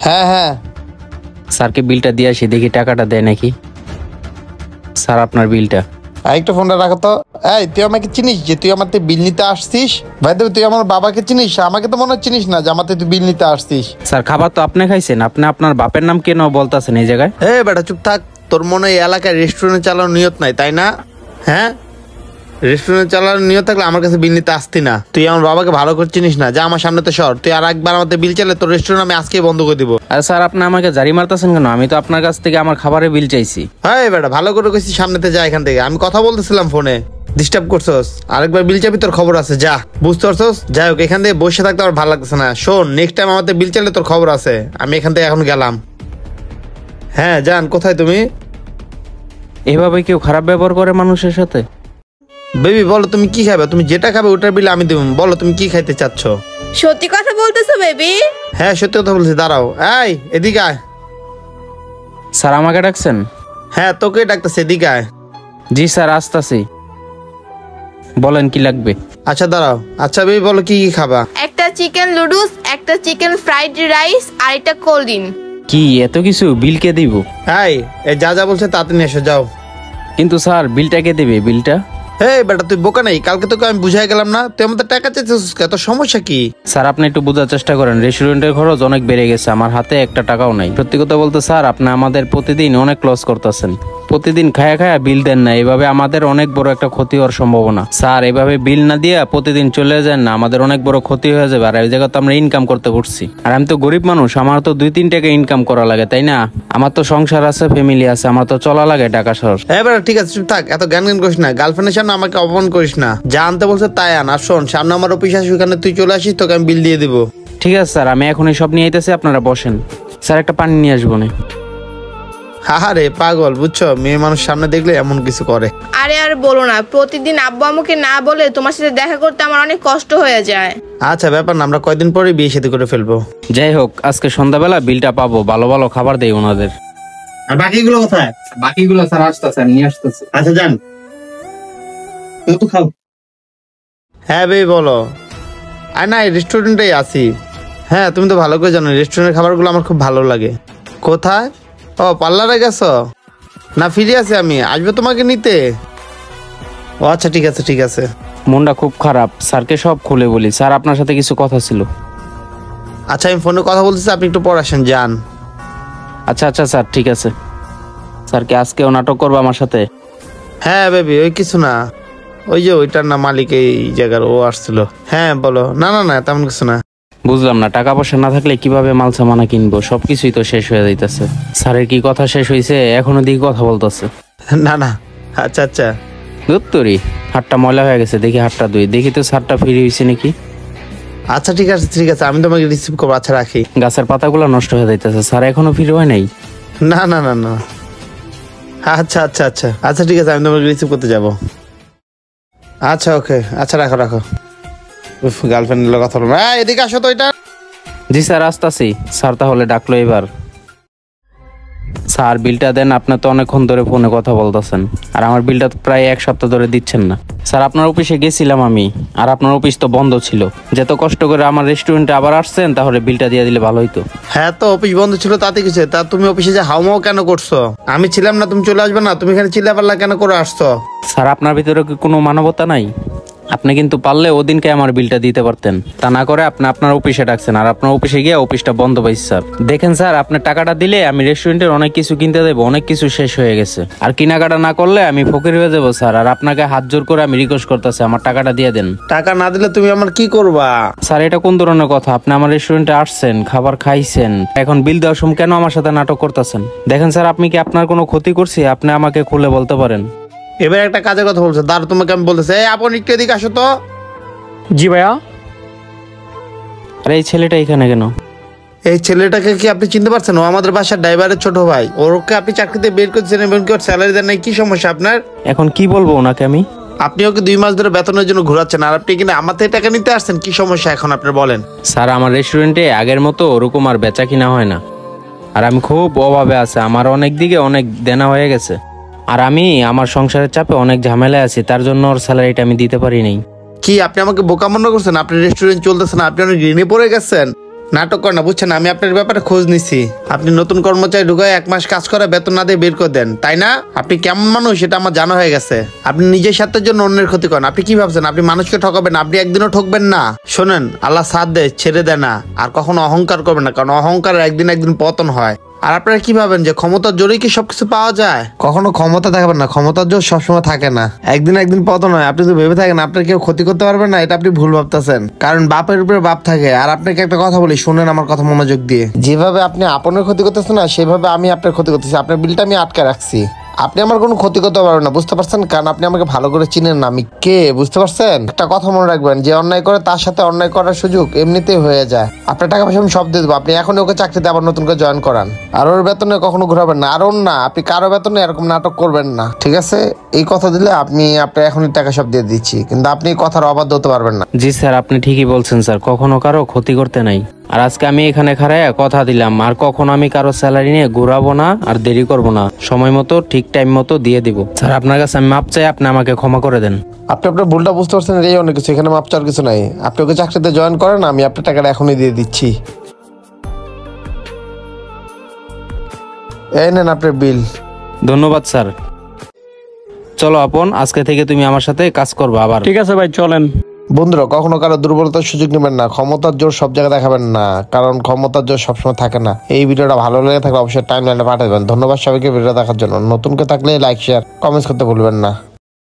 হ্যাঁ হ্যাঁ স্যারকে বিলটা দিয়ে আসি, দেখি টাকাটা দেয় নাকি। স্যার আপনার বিলটা। একটা ফোনটা রাখো তো। এই তুই আমাকে চিনিস যে তুই আমার বিল নিতে আসছিস? ভাই দেব, তুই আমার বাবাকে চিনিস? আমাকে তো মনে হয় চিনিস না যে আমার তুই বিল নিতে আসছিস। স্যার খাবার তো আপনি খাইছেন, আপনি আপনার বাপের নাম কেন বলতেছেন এই জায়গায়? বেটা চুপ থাক। তোর মনে হয় এলাকায় রেস্টুরেন্ট চালানোর নিয়ত নাই, তাই না? হ্যাঁ, রেস্টুরেন্ট চালানোর নিয়ত থাকলে আমার কাছে বিল নিতে আসতি না। তুই আমার বাবাকে ভালো করে চিনিস না, যা আমার সামনে তো সর। তুই আর একবার আমাদের বিল চালে তোর রেস্টুরেন্ট আমি আজকে বন্ধ করে দিব। আর স্যার আপনি আমাকে জারি মারতেছেন কেন? আমি তো আপনার কাছ থেকে আমার খাবারের বিল চাইছি। হ্যাঁ বেটা, ভালো করে কইছি সামনেতে যা এখান থেকে। আমি কথা বলতেছিলাম ফোনে, ডিস্টার্ব করছস। আরেকবার বিল চাবি, তোর খবর আছে। যা, বুঝতে পারছস? যাই হোক, এখান থেকে বসে থাকতে আমার ভালো লাগতেছে না। শোন, নেক্সট টাইম আমাদের বিল চালে তোর খবর আছে। আমি এখান থেকে এখন গেলাম। হ্যাঁ জান, কোথায় তুমি? এভাবে কেউ খারাপ ব্যবহার করে মানুষের সাথে? বেবি বলো তুমি কি খাবে? তুমি যেটা খাবে ওটার বিল আমি দেব। বলো তুমি কি খাইতে চাচ্ছ? সত্যি কথা বলতেছো বেবি? হ্যাঁ সত্যি কথা বলছি। দাঁড়াও, এই এদিকে আয়। স্যার আমাকে ডাকছেন? হ্যাঁ তোকে ডাকতেছে, এদিকে আয়। জি স্যার আসতাছি, বলেন কি লাগবে। আচ্ছা দাঁড়াও। আচ্ছা বেবি বলো কি কি খাবা? একটা চিকেন নুডলস, একটা চিকেন ফ্রাইড রাইস আর একটা কোল্ড ড্রিঙ্ক। কি এত কিছু? বিল কে দিব? এই যা যা বলছে তাতে নিয়ে এসো, যাও। কিন্তু স্যার বিলটা কে দেবে? বিলটা? হে বেটা তুই বোকা নাই? কালকে তোকে আমি বুঝাই গেলাম না? তুই আমাদের টাকা চাইছিস, তোর সমস্যা কি? স্যার আপনি একটু বোঝার চেষ্টা করেন, রেস্টুরেন্টের খরচ অনেক বেড়ে গেছে, আমার হাতে একটা টাকাও নাই। সত্যি কথা বলতে স্যার, আপনি আমাদের প্রতিদিন অনেক লস করতেছেন। প্রতিদিন খায়া খায়া বিল দেন না, এভাবে আমাদের অনেক বড় একটা ক্ষতি হওয়ার সম্ভাবনা। স্যার এভাবে বিল না দিয়ে প্রতিদিন চলে যান না, আমাদের অনেক বড় ক্ষতি হয়ে যাবে। আর এই জায়গায় তো আমরা ইনকাম করতে পারছি, আর আমি তো গরিব মানুষ, আমার তো 2-3 টাকা ইনকাম করা লাগে, তাই না? আমার তো সংসার আছে, ফ্যামিলি আছে, আমার তো চলা লাগে টাকা শহর। হ্যাঁ বেটা ঠিক আছে, চুপ থাক। এত জ্ঞান জ্ঞান করিস না। গার্লফ্রেন্ডের সামনে আমাকে অপমান করিস না। যা আনতে বলছে তাই আন। আর শোন, সামনে আমার অফিস আছে, ওখানে তুই চলে আসিস, তোকে আমি বিল দিয়ে দিব। ঠিক আছে স্যার, আমি এখনই সব নিয়ে আইতেছি, আপনারা বসেন। স্যার একটা পানি নিয়ে আসবো না? রে পাগল, বুঝছো? মেয়ে মানুষ সামনে দেখলে এমন কিছু করে। আরে আর বলো না, প্রতিদিন আব্বু আম্মুকে না বলে তোমার সাথে দেখা করতে আমার অনেক কষ্ট হয়ে যায়। আচ্ছা ব্যাপার না, আমরা কয়দিন পরে বিয়ে শাদী করে ফেলবো। যাই হোক, আজকে সন্ধ্যাবেলা বিলটা পাবো, ভালো ভালো খাবার দেই ওনাদের। আর বাকিগুলো কোথায়? বাকিগুলো স্যার আসতেছে, নিয়ে আসতেছে। আচ্ছা যান, তো খাও। হ্যাঁ বেবি বলো। আর না, রেস্টুরেন্টেই আছি। হ্যাঁ তুমি তো ভালো করে জানো রেস্টুরেন্টের খাবারগুলো আমার খুব ভালো লাগে। কোথায়? ও পার্লারে গেছো? না ফিরে আছি আমি, আসবো তোমাকে নিতে। ও আচ্ছা ঠিক আছে ঠিক আছে। মনটা খুব খারাপ, স্যারকে সব খুলে বলি। স্যার আপনার সাথে কিছু কথা ছিল। আচ্ছা আমি ফোনে কথা বলতেছি, আপনি একটু পর আসেন, যান। আচ্ছা আচ্ছা স্যার ঠিক আছে। স্যার কি আজকেও নাটক করবো আমার সাথে? হ্যাঁ বেবি ওই কিছু না, ওই যে ওইটার না মালিক এই জায়গার, ও আসছিল। হ্যাঁ বলো। না না না তেমন কিছু না। বুঝলাম না, টাকা পয়সা না থাকলে কিভাবে মাল সামানা কিনবো? সবকিছুই তো শেষ হয়ে যাইতেছে। স্যারের কি কথা শেষ হয়েছে? এখনো দিকে কথা বলতেছে। না না আচ্ছা আচ্ছা। দুত্তরি হাতটা ময়লা হয়ে গেছে, দেখি হাতটা ধুই, দেখি তো স্যারটা ফ্রি হয়েছে নাকি। আচ্ছা ঠিক আছে ঠিক আছে, আমি তোমাকে রিসিভ করবো। আচ্ছা রাখি। গাছের পাতাগুলো নষ্ট হয়ে যাইতেছে, স্যার এখনো ফ্রি হয় নাই। না না না না আচ্ছা আচ্ছা আচ্ছা আচ্ছা ঠিক আছে, আমি তোমাকে রিসিভ করতে যাবো। আচ্ছা ওকে, আচ্ছা রাখো রাখো। গার্লফ্রেন্ডের কথা বলবো। এদিকে আসো তো। এটা জি স্যার আসতাছি। স্যার তাহলে ডাকলো এবার। স্যার বিলটা দেন, আপনি তো অনেকক্ষণ ধরে ফোনে কথা বলতেছেন, আর আমার বিলটা তো প্রায় 1 সপ্তাহ ধরে দিচ্ছেন না। স্যার আপনার অফিসে গেছিলাম আমি, আর আপনার অফিস তো বন্ধ ছিল। যত কষ্ট করে আমার রেস্টুরেন্টে আবার আসছেন, তাহলে বিলটা দিয়ে দিলে ভালো হইতো। হ্যাঁ তো অফিস বন্ধ ছিল তাতে কিছু, তা তুমি অফিসে যে হাউমাও কেন করছো? আমি ছিলাম না, তুমি চলে আসবে না? তুমি এখানে চিল্লাপাল্লা কেন করে আসছো? স্যার আপনার ভিতরে কি কোনো মানবতা নাই? আপনি কিন্তু পারলে ওদিনকে আমার বিলটা দিতে পারতেন, তা না করে আপনি আপনার অফিসে ডাকছেন, আর আপনার অফিসে গিয়ে অফিসটা বন্ধ পাইছে। স্যার দেখেন স্যার, আপনার টাকাটা দিলে আমি রেস্টুরেন্টের অনেক কিছু কিনতে দেবো, অনেক কিছু শেষ হয়ে গেছে, আর কেনাকাটা না করলে আমি ফকির হয়ে যাবো স্যার। আর আপনাকে হাত জোর করে আমি রিকোয়েস্ট করতেছি, আমার টাকাটা দিয়ে দেন। টাকা না দিলে তুমি আমার কি করবা? স্যার এটা কোন ধরনের কথা? আপনি আমার রেস্টুরেন্টে আসছেন, খাবার খাইছেন, এখন বিল দেওয়ার সময় কেন আমার সাথে নাটক করতেছেন? দেখেন স্যার, আপনি কি আপনার কোনো ক্ষতি করছি? আপনি আমাকে খুলে বলতে পারেন। এবার একটা কাজের কথা বলছো, দাঁড় তোমাকে আমি বলতেছি। আপন একটু এদিকে আসো তো। জি ভাইয়া। আরে এই ছেলেটা এখানে কেন? এই ছেলেটাকে কি আপনি চিনতে পারছেন? ও আমাদের বাসার ড্রাইভারের ছোট ভাই। ওরকে আপনি চাকরিতে বের করছেন এবং কি ওর স্যালারি দেন নাই? কি সমস্যা আপনার? এখন কি বলবো ওনাকে আমি? আপনি ওকে 2 মাস ধরে বেতনের জন্য ঘোরাচ্ছেন, আর আপনি কিনা আমার থেকে টাকা নিতে আসছেন। কি সমস্যা এখন আপনার বলেন? স্যার আমার রেস্টুরেন্টে আগের মতো ওরকম আর বেচা কিনা হয় না, আর আমি খুব অভাবে আছে, আমার অনেক দিকে অনেক দেনা হয়ে গেছে, আর আমি আমার সংসারের চাপে অনেক ঝামেলায় আছি, তার জন্য ওর স্যালারিটা আমি দিতে পারি নাই। কি আপনি আমাকে বোকা মনে করছেন? আপনি রেস্টুরেন্ট চলতেছে না, আপনি অনেক ঋণে পড়ে গেছেন। নাটক করেন না, বুঝছেন? আমি আপনার ব্যাপারে খোঁজ নিছি। আপনি নতুন কর্মচারী ঢুকায় 1 মাস কাজ করে বেতন না দিয়ে বের করে দেন, তাই না? আপনি কেমন মানুষ সেটা আমার জানা হয়ে গেছে। আপনি নিজের স্বার্থের জন্য অন্যের ক্ষতি করেন। আপনি কি ভাবছেন আপনি মানুষকে ঠকাবেন? আপনি একদিনও ঠকবেন না। শোনেন, আল্লাহ সাথ দেয়, ছেড়ে দেয় না। আর কখনো অহংকার করবেন না, কারণ অহংকার একদিন পতন হয়। আর আপনারা কি ভাবেন যে ক্ষমতার জোরেই কি সবকিছু পাওয়া যায়? কখনো ক্ষমতা দেখাবেন না, ক্ষমতার জোর সবসময় থাকে না, একদিন পতন হয়। আপনি তো ভেবে থাকেন আপনার কেউ ক্ষতি করতে পারবে না, এটা আপনি ভুল ভাবতেছেন। কারণ বাপের উপরে বাপ থাকে। আর আপনাকে একটা কথা বলি, শুনেন আমার কথা মনোযোগ দিয়ে। যেভাবে আপনি আপনের ক্ষতি করতেছেন না, সেভাবে আমি আপনার ক্ষতি করতেছি। আপনার বিলটা আমি আটকে রাখছি। আপনি আমার কোনো ক্ষতি করতে পারবেন না, বুঝতে পারছেন? কারণ আপনি আমাকে ভালো করে চিনেন না আমি কে, বুঝতে পারছেন? একটা কথা মনে রাখবেন, যে অন্যায় করে তার সাথে অন্যায় করার সুযোগ এমনিতেই হয়ে যায়। আপনার টাকা পয়সা আমি সব দিয়ে দেবো, আপনি এখন ওকে চাকরিতে আবার নতুন করে জয়েন করান। আর ওর বেতনে কখনো ঘুরাবেন না। আর ওর না, আপনি কারো বেতনে এরকম নাটক করবেন না, ঠিক আছে? এই কথা দিলে আমি আপনার এখনই টাকা সব দিয়ে দিচ্ছি, কিন্তু আপনি কথার অবাধ্য হতে পারবেন না। জি স্যার, আপনি ঠিকই বলছেন স্যার, কখনো কারো ক্ষতি করতে নাই। আর আজকে আমি এখানে খাড়াইয়া কথা দিলাম, আর কখনো আমি কারো স্যালারি নিয়ে ঘুরাবো না, আর দেরি করব না, সময় মতো ঠিক টাইম মতো দিয়ে দিব। স্যার আপনার কাছে আমি মাপ চাই, আপনি আমাকে ক্ষমা করে দেন। আপনি আপনার ভুলটা বুঝতে পারছেন, এই অনেক কিছু, এখানে মাপ চাওয়ার কিছু নাই। আপনি ওকে চাকরিতে জয়েন করেন, আমি আপনার টাকাটা এখনই দিয়ে দিচ্ছি। এই নেন আপনার বিল। ধন্যবাদ স্যার। চলো আপন, আজকে থেকে তুমি আমার সাথে কাজ করবে আবার। ঠিক আছে ভাই, চলেন। বন্ধুরা, কখনো কারো দুর্বলতার সুযোগ নেবেন না, ক্ষমতার জোর সব জায়গায় দেখাবেন না, কারণ ক্ষমতার জোর সবসময় থাকে না। এই ভিডিওটা ভালো লেগে থাকলে অবশ্যই টাইমলাইনে পাঠাবেন। ধন্যবাদ সবাইকে ভিডিও দেখার জন্য। নতুন কেউ থাকলে লাইক, শেয়ার, কমেন্টস করতে ভুলবেন না।